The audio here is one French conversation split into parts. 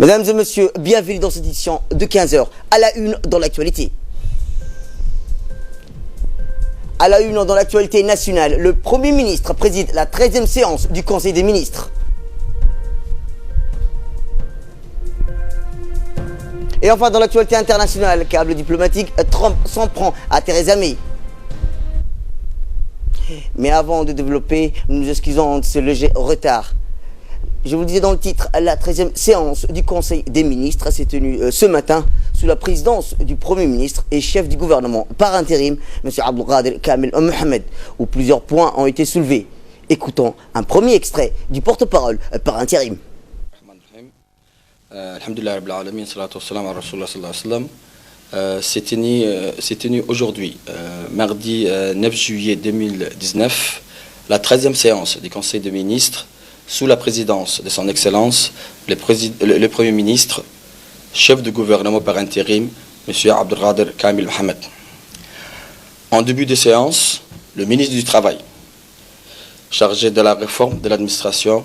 Mesdames et messieurs, bienvenue dans cette édition de 15h, à la une dans l'actualité. À la une dans l'actualité nationale, le Premier ministre préside la 13e séance du Conseil des ministres. Et enfin, dans l'actualité internationale, câble diplomatique, Trump s'en prend à Theresa May. Mais avant de développer, nous nous excusons de ce léger retard. Je vous le disais dans le titre, la 13e séance du Conseil des ministres s'est tenue ce matin sous la présidence du Premier ministre et chef du gouvernement par intérim, M. Abdelkader Kamel Mohamed, où plusieurs points ont été soulevés. Écoutons un premier extrait du porte-parole par intérim. Alhamdulillah Rabbil Alamin, salatu wassalam ala Rasulullah sallallahu alayhi wa sallam. C'est tenu aujourd'hui, mardi 9 juillet 2019, la 13e séance du Conseil des ministres sous la présidence de son Excellence, le Premier ministre, chef de gouvernement par intérim, M. Abdelkader Kamel Mohamed. En début de séance, le ministre du Travail, chargé de la réforme de l'administration,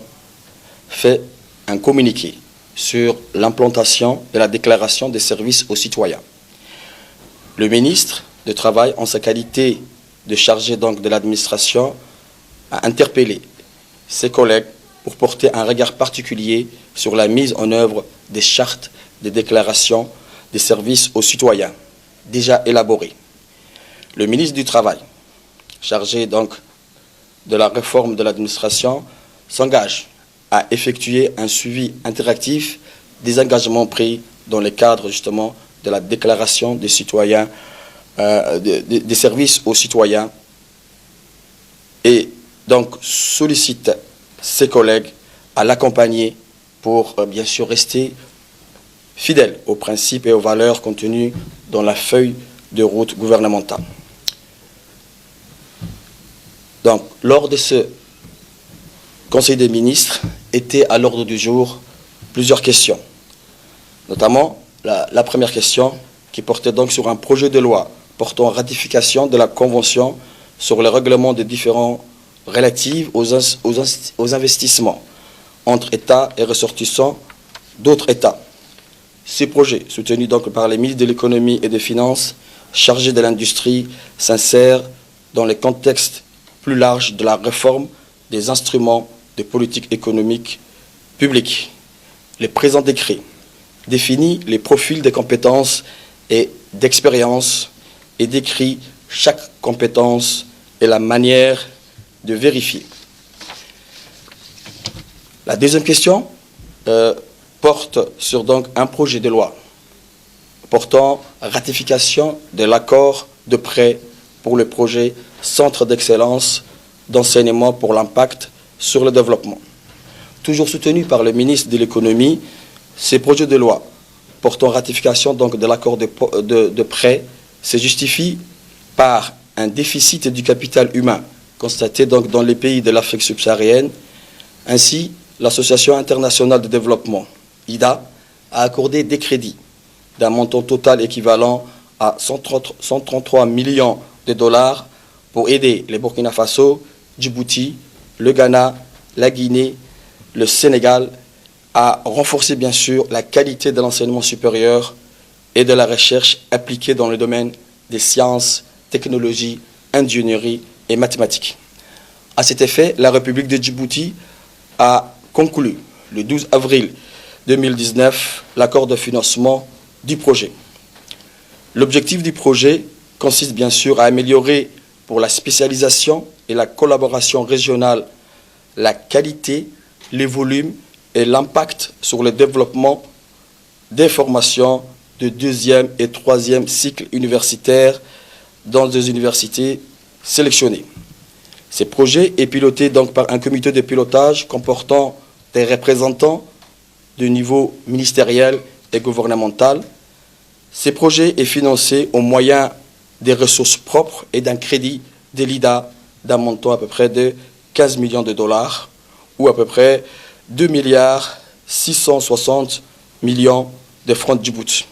fait un communiqué sur l'implantation de la déclaration des services aux citoyens. Le ministre du Travail, en sa qualité de chargé donc de l'administration, a interpellé ses collègues pour porter un regard particulier sur la mise en œuvre des chartes de déclaration des services aux citoyens, déjà élaborées. Le ministre du Travail, chargé donc de la réforme de l'administration, s'engage à effectuer un suivi interactif des engagements pris dans le cadre justement de la déclaration des citoyens, des services aux citoyens, et donc sollicite ses collègues à l'accompagner pour bien sûr rester fidèles aux principes et aux valeurs contenues dans la feuille de route gouvernementale. Donc, lors de ce Conseil des ministres, étaient à l'ordre du jour plusieurs questions, notamment la première question qui portait donc sur un projet de loi portant ratification de la Convention sur le règlement des différends relatifs aux investissements entre États et ressortissants d'autres États. Ces projets, soutenus donc par les ministres de l'économie et des finances chargés de l'industrie, s'insèrent dans le contexte plus large de la réforme des instruments de politique économique publique. Le présent décret définit les profils de compétences et d'expérience et décrit chaque compétence et la manière de vérifier. La deuxième question porte sur donc un projet de loi portant ratification de l'accord de prêt pour le projet Centre d'excellence d'enseignement pour l'impact sur le développement. Toujours soutenu par le ministre de l'économie, ces projets de loi portant ratification donc de l'accord de prêt se justifient par un déficit du capital humain constaté donc dans les pays de l'Afrique subsaharienne. Ainsi, l'Association internationale de développement, IDA, a accordé des crédits d'un montant total équivalent à 133 millions de dollars pour aider les Burkina Faso, Djibouti, le Ghana, la Guinée, le Sénégal à renforcer bien sûr la qualité de l'enseignement supérieur et de la recherche appliquée dans le domaine des sciences, technologies, ingénierie et mathématiques. À cet effet, la République de Djibouti a conclu le 12 avril 2019 l'accord de financement du projet. L'objectif du projet consiste bien sûr à améliorer pour la spécialisation et la collaboration régionale la qualité, les volumes et l'impact sur le développement des formations de 2e et 3e cycle universitaire dans des universités sélectionnées. Ce projet est piloté donc par un comité de pilotage comportant des représentants de niveau ministériel et gouvernemental. Ce projet est financé au moyen des ressources propres et d'un crédit de l'IDA d'un montant à peu près de 15 millions de dollars ou à peu près 2 milliards 660 millions de francs Djibouti.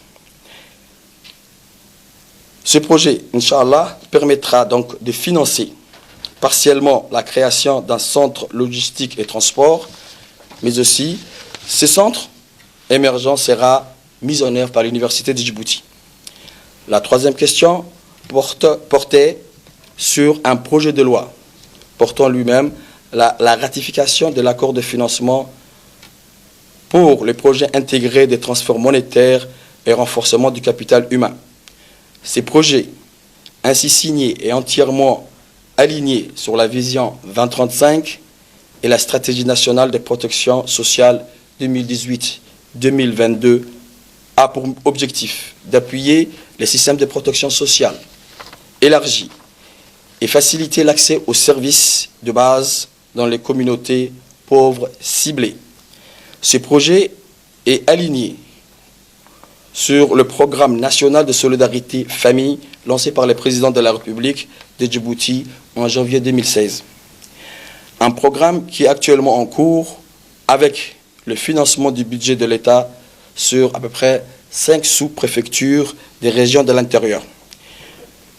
Ce projet, Inch'Allah, permettra donc de financer partiellement la création d'un centre logistique et transport, mais aussi ce centre émergent sera mise en œuvre par l'Université de Djibouti. La troisième question portait sur un projet de loi portant lui-même la ratification de l'accord de financement pour les projets intégrés des transferts monétaires et renforcement du capital humain. Ces projets, ainsi signés et entièrement alignés sur la vision 2035 et la stratégie nationale de protection sociale 2018-2022, a pour objectif d'appuyer les systèmes de protection sociale élargis et faciliter l'accès aux services de base dans les communautés pauvres ciblées. Ce projet est aligné sur le programme national de solidarité famille lancé par le président de la République de Djibouti en janvier 2016. Un programme qui est actuellement en cours avec le financement du budget de l'État sur à peu près 5 sous-préfectures des régions de l'intérieur.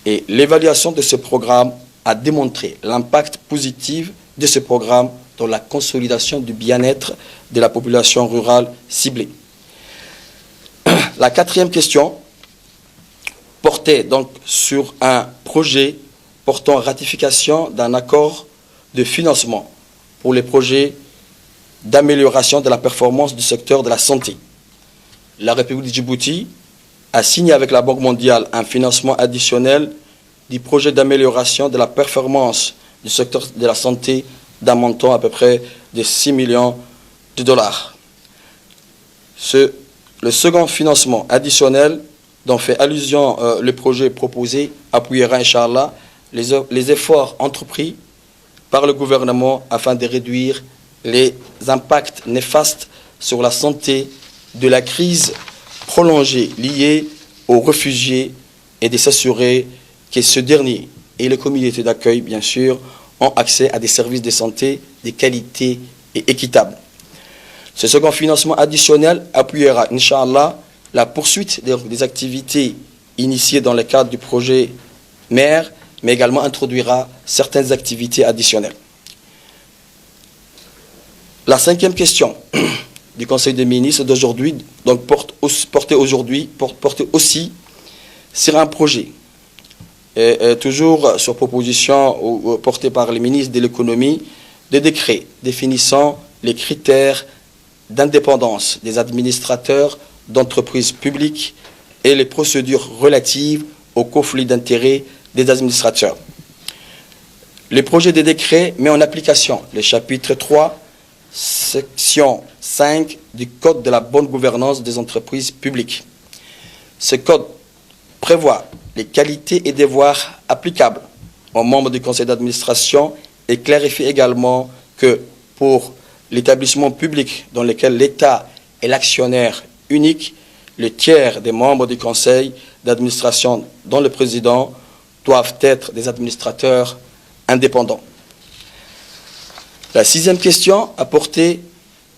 Et l'évaluation de ce programme a démontré l'impact positif de ce programme dans la consolidation du bien-être de la population rurale ciblée. La quatrième question portait donc sur un projet portant ratification d'un accord de financement pour les projets d'amélioration de la performance du secteur de la santé. La République de Djibouti a signé avec la Banque mondiale un financement additionnel du projet d'amélioration de la performance du secteur de la santé d'un montant à peu près de 6 millions de dollars. Le second financement additionnel dont fait allusion le projet proposé appuiera, Inch'Allah, les efforts entrepris par le gouvernement afin de réduire les impacts néfastes sur la santé de la crise prolongée liée aux réfugiés et de s'assurer que ce dernier et les communautés d'accueil, bien sûr, ont accès à des services de santé de qualité et équitables. Ce second financement additionnel appuiera, Inch'Allah, la poursuite des activités initiées dans le cadre du projet MER, mais également introduira certaines activités additionnelles. La cinquième question du Conseil des ministres d'aujourd'hui donc porte aussi sur un projet, toujours sur proposition ou porté par le ministre de l'économie, de décret définissant les critères d'indépendance des administrateurs d'entreprises publiques et les procédures relatives au conflit d'intérêts des administrateurs. Le projet de décret met en application le chapitre 3, section 5 du Code de la bonne gouvernance des entreprises publiques. Ce code prévoit les qualités et devoirs applicables aux membres du conseil d'administration et clarifie également que pour l'établissement public dans lequel l'État est l'actionnaire unique, le tiers des membres du conseil d'administration dont le président doivent être des administrateurs indépendants. La sixième question a porté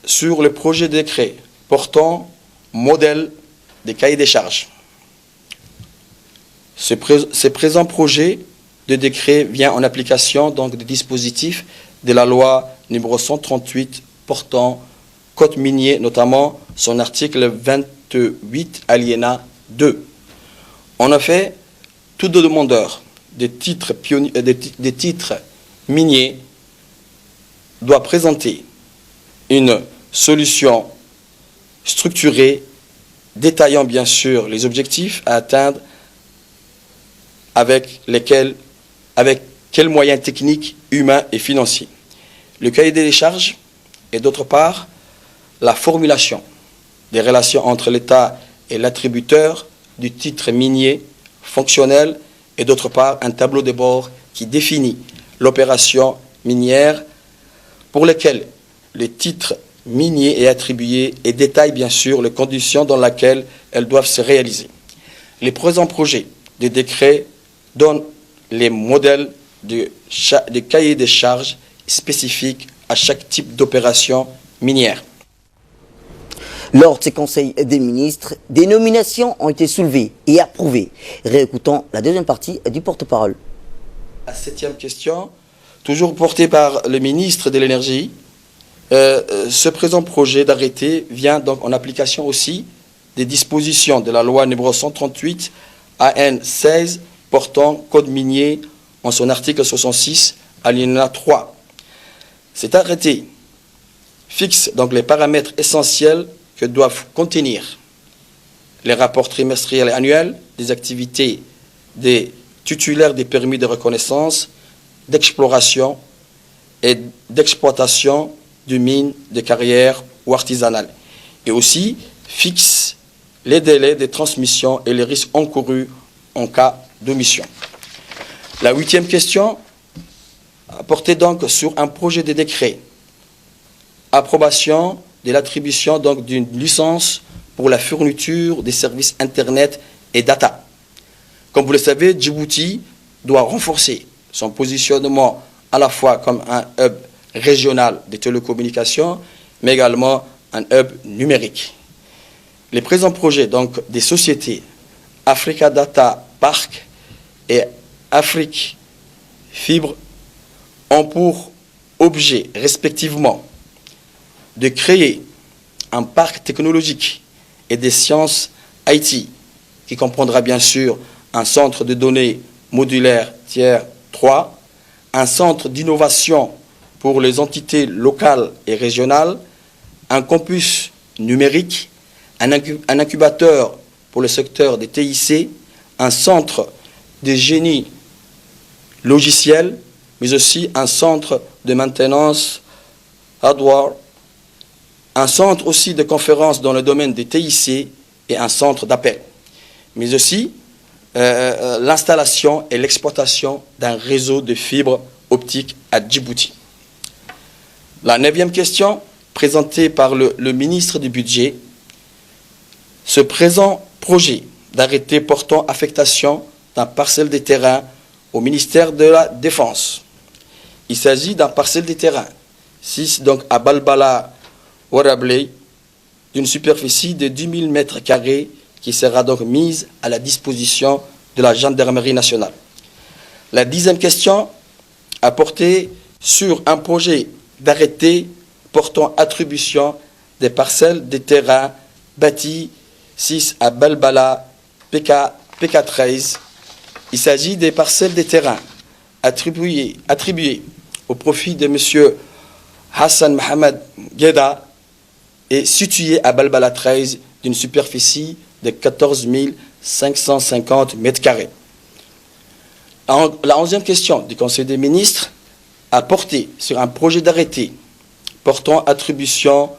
sur le projet de décret portant modèle des cahiers des charges. Ce présent projet de décret vient en application donc des dispositifs de la loi numéro 138 portant code minier, notamment son article 28 alinéa 2. En effet, tout demandeur des titres miniers doit présenter une solution structurée détaillant bien sûr les objectifs à atteindre avec quels moyens techniques, humains et financiers. Le cahier des charges et d'autre part la formulation des relations entre l'État et l'attributeur du titre minier fonctionnel et d'autre part un tableau de bord qui définit l'opération minière pour lequel le titre minier est attribué et détaille bien sûr les conditions dans lesquelles elles doivent se réaliser. Les présents projets de décret donnent les modèles de cahier des charges spécifiques à chaque type d'opération minière. Lors de ces conseils des ministres, des nominations ont été soulevées et approuvées. Réécoutons la deuxième partie du porte-parole. La septième question, toujours portée par le ministre de l'Énergie, Ce présent projet d'arrêté vient donc en application aussi des dispositions de la loi numéro 138 AN 16 portant code minier en son article 66 alinéa 3. Cet arrêté fixe donc les paramètres essentiels que doivent contenir les rapports trimestriels et annuels des activités des titulaires des permis de reconnaissance, d'exploration et d'exploitation de mines, de carrières ou artisanales. Et aussi fixe les délais de transmission et les risques encourus en cas d'omission. La 8e question portait donc sur un projet de décret. Approbation de l'attribution donc d'une licence pour la fourniture des services Internet et data. Comme vous le savez, Djibouti doit renforcer son positionnement à la fois comme un hub régional des télécommunications, mais également un hub numérique. Les présents projets donc des sociétés Africa Data Park et Afrique Fibre ont pour objet respectivement de créer un parc technologique et des sciences IT qui comprendra bien sûr un centre de données modulaire tiers 3, un centre d'innovation pour les entités locales et régionales, un campus numérique, un incubateur pour le secteur des TIC, un centre de génie logiciel, mais aussi un centre de maintenance hardware, un centre aussi de conférences dans le domaine des TIC et un centre d'appel, mais aussi l'installation et l'exploitation d'un réseau de fibres optiques à Djibouti. La 9e question, présentée par le ministre du Budget, ce présent projet d'arrêté portant affectation d'un parcelle de terrain au ministère de la Défense. Il s'agit d'un parcelle de terrain, 6 donc à Balbala, Warablé, d'une superficie de 10 000 m² qui sera donc mise à la disposition de la gendarmerie nationale. La 10e question a porté sur un projet d'arrêté portant attribution des parcelles de terrain bâtis 6 à Balbala, PK13. Il s'agit des parcelles de terrain attribuées au profit de M. Hassan Mohamed Gueda et situées à Balbala 13 d'une superficie de 14 550 m². La 11e question du Conseil des ministres a porté sur un projet d'arrêté portant attribution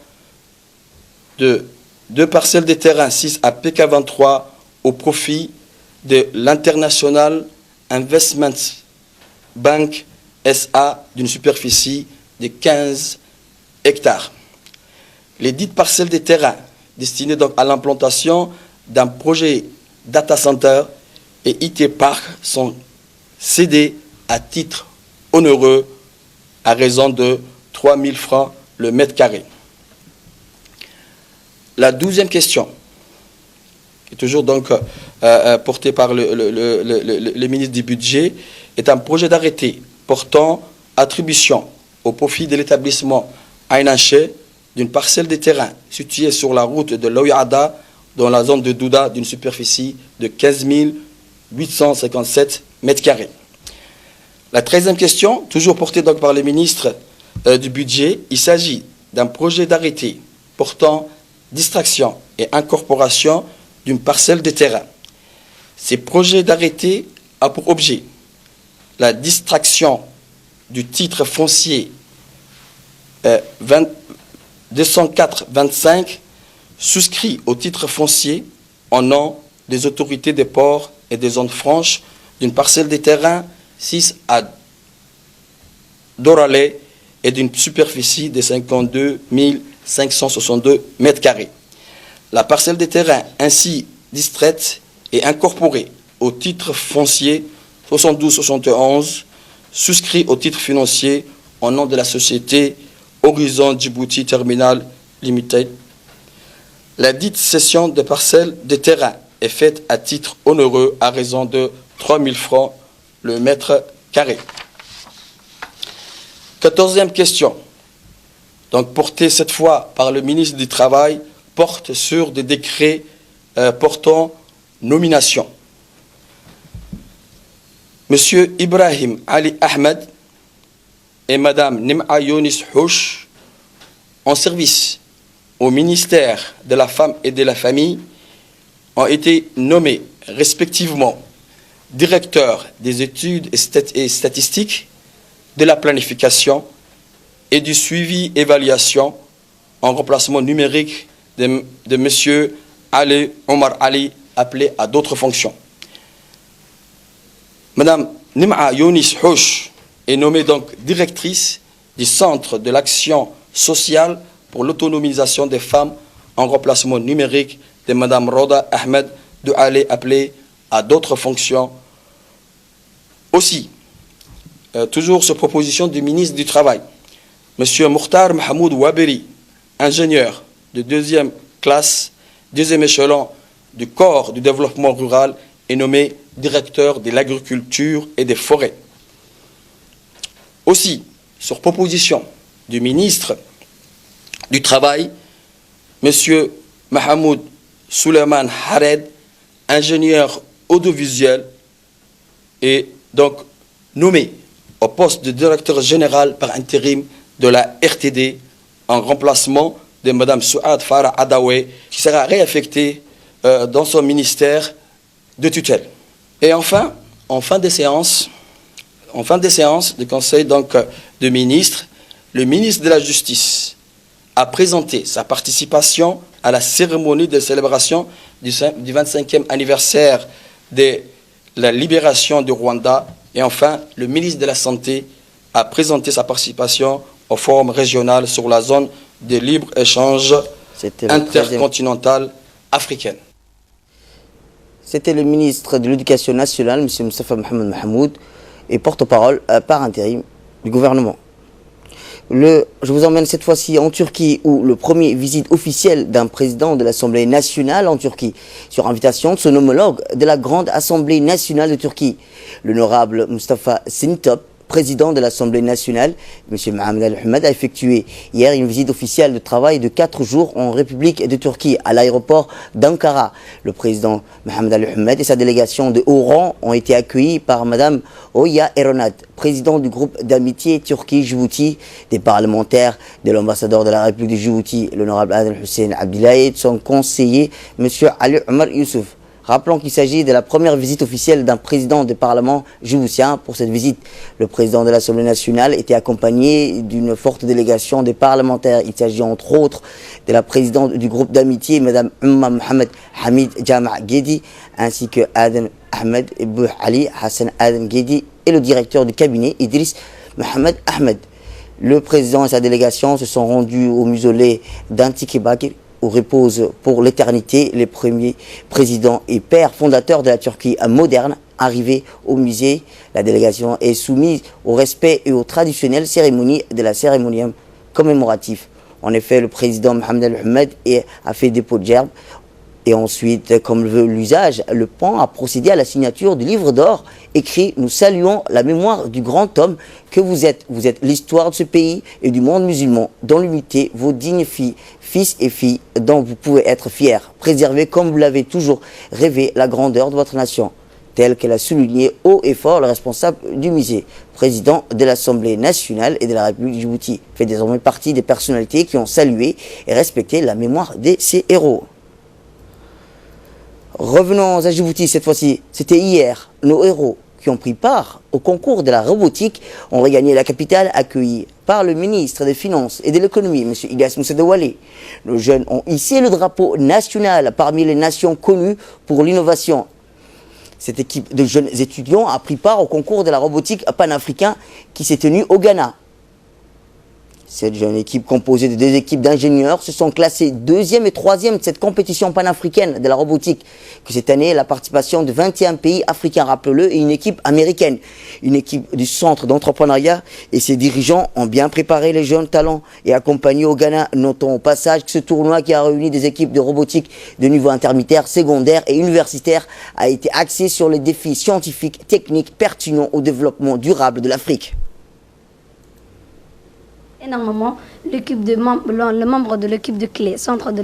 de 2 parcelles de terrain 6 à PK23 au profit de l'International Investment Bank SA d'une superficie de 15 hectares. Les dites parcelles de terrain destinées donc à l'implantation d'un projet data center et IT Park sont cédées à titre onéreux à raison de 3 000 francs le m². La 12e question, qui est toujours donc portée par le ministre du Budget, est un projet d'arrêté portant attribution au profit de l'établissement Aïnaché d'une parcelle de terrain située sur la route de Loyada dans la zone de Douda d'une superficie de 15 857 m². La 13e question, toujours portée donc par le ministre du Budget, il s'agit d'un projet d'arrêté portant distraction et incorporation d'une parcelle de terrain. Ces projets d'arrêté a pour objet la distraction du titre foncier 204-25 souscrit au titre foncier en nom des autorités des ports et des zones franches d'une parcelle de terrain 6 à Doralé et d'une superficie de 52 562 m². La parcelle de terrain ainsi distraite et incorporée au titre foncier 72-71 souscrit au titre financier au nom de la société Horizon Djibouti Terminal Limited. La dite cession de parcelles de terrain est faite à titre onéreux à raison de 3 000 francs le m². 14e question. donc porté cette fois par le ministre du Travail, porte sur des décrets portant nomination. Monsieur Ibrahim Ali Ahmed et Madame Nim'a Younis Houch, en service au ministère de la Femme et de la Famille, ont été nommés respectivement directeurs des études et statistiques, de la planification et du suivi-évaluation en remplacement numérique de M. Ali Omar Ali, appelé à d'autres fonctions. Madame Nim'a Younis Houch est nommée donc directrice du Centre de l'action sociale pour l'autonomisation des femmes en remplacement numérique de Madame Roda Ahmed Douale, appelée à d'autres fonctions. Aussi, toujours sur proposition du ministre du Travail, M. Mokhtar Mahmoud Waberi, ingénieur de deuxième classe, deuxième échelon du corps du développement rural, est nommé directeur de l'agriculture et des forêts. Aussi, sur proposition du ministre du Travail, M. Mahmoud Suleiman Hared, ingénieur audiovisuel, est donc nommé au poste de directeur général par intérim de la RTD en remplacement de Mme Souad Farah Adawe, qui sera réaffectée dans son ministère de tutelle. Et enfin, en fin de séance du Conseil donc, de ministres, le ministre de la Justice a présenté sa participation à la cérémonie de célébration du 25e anniversaire de la libération du Rwanda. Et enfin, le ministre de la Santé a présenté sa participation au Forum régional sur la zone de libre-échange intercontinentale africaine. C'était le ministre de l'Éducation nationale, M. Moustapha Mohamed Mahmoud, et porte-parole par intérim du gouvernement. Je vous emmène cette fois-ci en Turquie, où le premier visite officielle d'un président de l'Assemblée nationale en Turquie, sur invitation de son homologue de la Grande Assemblée nationale de Turquie, l'honorable Mustafa Sintop, président de l'Assemblée nationale. M. Mohamed Al-Ahmed a effectué hier une visite officielle de travail de 4 jours en République de Turquie, à l'aéroport d'Ankara. Le président Mohamed Al-Ahmed et sa délégation de haut rang ont été accueillis par Mme Oya Eronat, président du groupe d'amitié Turquie-Djibouti, des parlementaires, de l'ambassadeur de la République de Djibouti, l'honorable Adel Hussein Abdillahi, et de son conseiller, M. Ali Omar Youssouf. Rappelons qu'il s'agit de la première visite officielle d'un président du Parlement djiboutien. Pour cette visite, le président de l'Assemblée nationale était accompagné d'une forte délégation des parlementaires. Il s'agit entre autres de la présidente du groupe d'amitié, Mme Umma Mohamed Hamid Jama' Gedi, ainsi que Aden Ahmed et Bouh Ali Hassan Aden Gedi et le directeur du cabinet, Idriss Mohamed Ahmed. Le président et sa délégation se sont rendus au mausolée d'Antikebakir, où reposent pour l'éternité les premiers présidents et pères fondateurs de la Turquie moderne arrivés au musée. La délégation est soumise au respect et aux traditionnelles cérémonies de la cérémonium commémoratif. En effet, le président Mohamed Al-Ahmed a fait dépôt de gerbe. Et ensuite, comme le veut l'usage, le PAN a procédé à la signature du livre d'or, écrit « Nous saluons la mémoire du grand homme que vous êtes. Vous êtes l'histoire de ce pays et du monde musulman. Dans l'unité, vos dignes filles, fils et filles, dont vous pouvez être fiers. Préservez comme vous l'avez toujours rêvé la grandeur de votre nation. » Tel qu'elle a souligné haut et fort le responsable du musée, président de l'Assemblée nationale et de la République de Djibouti, fait désormais partie des personnalités qui ont salué et respecté la mémoire de ces héros. Revenons à Djibouti cette fois-ci. C'était hier, nos héros qui ont pris part au concours de la robotique ont regagné la capitale, accueillis par le ministre des Finances et de l'Économie, M. Ilyas Moussa Douale. Nos jeunes ont hissé le drapeau national parmi les nations connues pour l'innovation. Cette équipe de jeunes étudiants a pris part au concours de la robotique panafricain qui s'est tenu au Ghana. Cette jeune équipe composée de 2 équipes d'ingénieurs se sont classées 2e et 3e de cette compétition panafricaine de la robotique. Que cette année, la participation de 21 pays africains, rappelez-le, et une équipe américaine. Une équipe du centre d'entrepreneuriat et ses dirigeants ont bien préparé les jeunes talents et accompagné au Ghana. Notons au passage que ce tournoi qui a réuni des équipes de robotique de niveau intermédiaire, secondaire et universitaire a été axé sur les défis scientifiques, techniques pertinents au développement durable de l'Afrique. énormément le membre de l'équipe de clé, centre de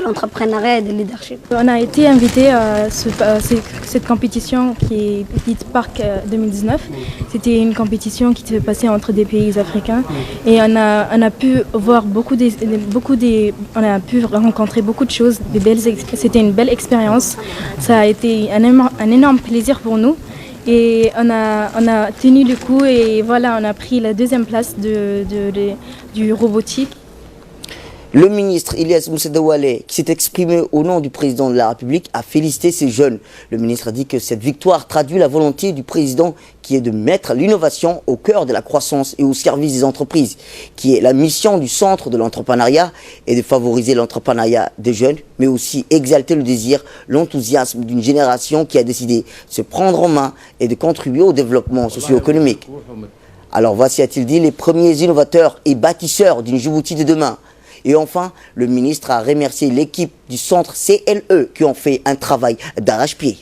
l'entrepreneuriat et de leadership. On a été invité à cette compétition qui est dite Parc 2019. C'était une compétition qui s'est passée entre des pays africains et on a pu voir on a pu rencontrer beaucoup de choses. C'était une belle expérience. Ça a été un énorme plaisir pour nous. Et on a tenu le coup et voilà, on a pris la deuxième place du robotique. Le ministre Ilyas Moussadawale, qui s'est exprimé au nom du président de la République, a félicité ces jeunes. Le ministre a dit que cette victoire traduit la volonté du président qui est de mettre l'innovation au cœur de la croissance et au service des entreprises, qui est la mission du centre de l'entrepreneuriat et de favoriser l'entrepreneuriat des jeunes, mais aussi exalter le désir, l'enthousiasme d'une génération qui a décidé de se prendre en main et de contribuer au développement socio-économique. Alors voici, a-t-il dit, les premiers innovateurs et bâtisseurs d'une Djibouti de demain. Et enfin, le ministre a remercié l'équipe du centre CLE qui ont fait un travail d'arrache-pied.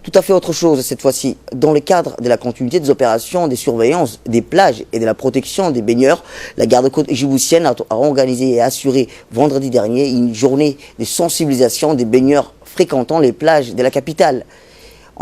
Tout à fait autre chose cette fois-ci. Dans le cadre de la continuité des opérations de surveillance des plages et de la protection des baigneurs, la garde-côte djiboutienne a organisé et assuré vendredi dernier une journée de sensibilisation des baigneurs fréquentant les plages de la capitale.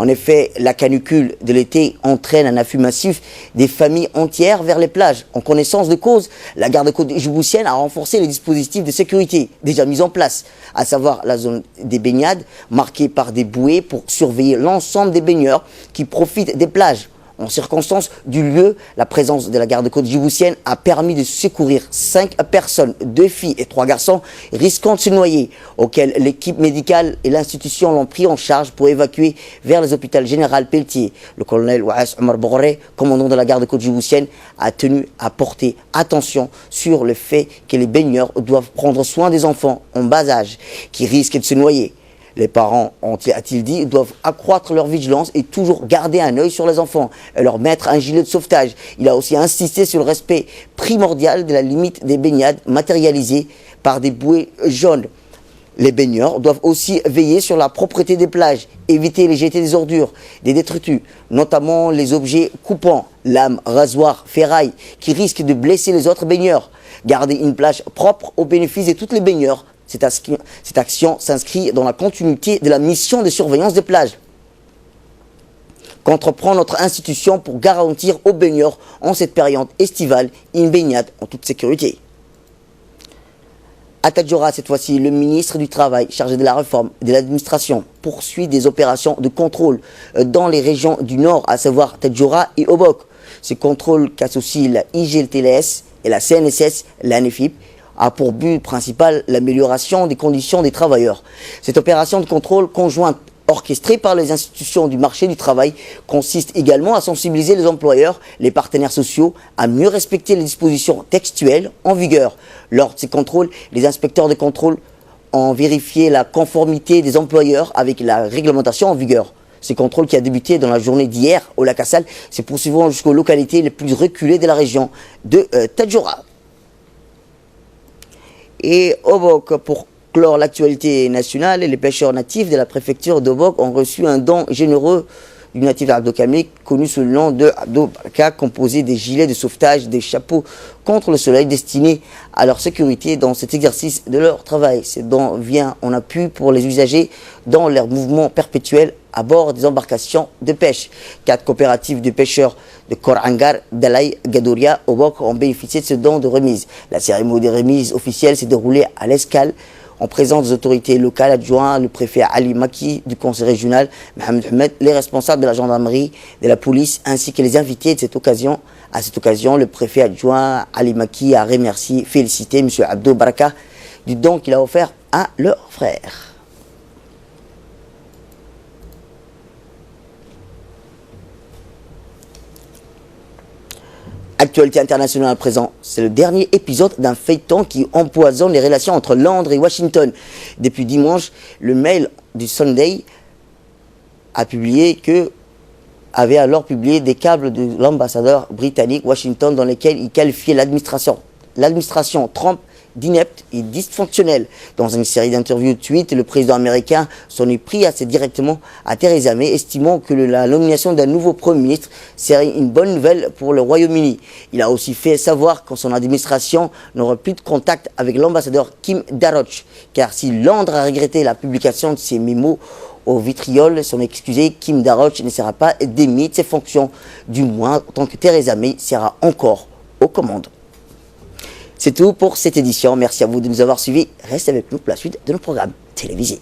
En effet, la canicule de l'été entraîne un afflux massif des familles entières vers les plages. En connaissance de cause, la garde-côte djiboutienne a renforcé les dispositifs de sécurité déjà mis en place, à savoir la zone des baignades marquée par des bouées pour surveiller l'ensemble des baigneurs qui profitent des plages. En circonstance du lieu, la présence de la garde-côte djiboutienne a permis de secourir 5 personnes, 2 filles et 3 garçons risquant de se noyer, auxquels l'équipe médicale et l'institution l'ont pris en charge pour évacuer vers les hôpitaux général Pelletier. Le colonel Ouass Omar Boré, commandant de la garde-côte djiboutienne, a tenu à porter attention sur le fait que les baigneurs doivent prendre soin des enfants en bas âge qui risquent de se noyer. Les parents, a-t-il dit, doivent accroître leur vigilance et toujours garder un œil sur les enfants et leur mettre un gilet de sauvetage. Il a aussi insisté sur le respect primordial de la limite des baignades matérialisées par des bouées jaunes. Les baigneurs doivent aussi veiller sur la propreté des plages, éviter les jeter des ordures, des détritus, notamment les objets coupants, lames, rasoirs, ferrailles, qui risquent de blesser les autres baigneurs. Garder une plage propre au bénéfice de tous les baigneurs. Cette action s'inscrit dans la continuité de la mission de surveillance des plages qu'entreprend notre institution pour garantir aux baigneurs en cette période estivale une baignade en toute sécurité. À Tadjoura, cette fois-ci, le ministre du Travail chargé de la réforme de l'administration poursuit des opérations de contrôle dans les régions du Nord, à savoir Tadjoura et Obok. Ces contrôles qu'associent la IGLTLS et la CNSS, l'ANEFIP, a pour but principal l'amélioration des conditions des travailleurs. Cette opération de contrôle conjointe orchestrée par les institutions du marché du travail consiste également à sensibiliser les employeurs, les partenaires sociaux, à mieux respecter les dispositions textuelles en vigueur. Lors de ces contrôles, les inspecteurs de contrôle ont vérifié la conformité des employeurs avec la réglementation en vigueur. Ces contrôles qui a débuté dans la journée d'hier au lac Assal se poursuivront jusqu'aux localités les plus reculées de la région de Tadjoura. Et Obok, pour clore l'actualité nationale, les pêcheurs natifs de la préfecture d'Obok ont reçu un don généreux du natif Abdo Kamik, connu sous le nom de Abdo Baraka, composé des gilets de sauvetage, des chapeaux contre le soleil destinés à leur sécurité dans cet exercice de leur travail. Ce don vient en appui pour les usagers dans leur mouvement perpétuel à bord des embarcations de pêche. 4 coopératives de pêcheurs de Korangar, Dalai, Gadouria, Obok ont bénéficié de ce don de remise. La cérémonie de remise officielle s'est déroulée à l'Escale en présence des autorités locales adjoints, le préfet Ali Maki du conseil régional, Mohamed Ahmed, les responsables de la gendarmerie, de la police, ainsi que les invités de cette occasion. À cette occasion, le préfet adjoint Ali Maki a remercié, félicité M. Abdo Baraka du don qu'il a offert à leur frère. Actualité internationale à présent, c'est le dernier épisode d'un feuilleton qui empoisonne les relations entre Londres et Washington. Depuis dimanche, le mail du Sunday avait alors publié des câbles de l'ambassadeur britannique Washington dans lesquels il qualifiait l'administration Trump d'inepte et dysfonctionnel. Dans une série d'interviews tweets, le président américain s'en est pris assez directement à Theresa May, estimant que la nomination d'un nouveau Premier ministre serait une bonne nouvelle pour le Royaume-Uni. Il a aussi fait savoir que son administration n'aura plus de contact avec l'ambassadeur Kim Darroch, car si Londres a regretté la publication de ses mémos au vitriol, son excusé, Kim Darroch ne sera pas démis de ses fonctions, du moins tant que Theresa May sera encore aux commandes. C'est tout pour cette édition. Merci à vous de nous avoir suivis. Restez avec nous pour la suite de nos programmes télévisés.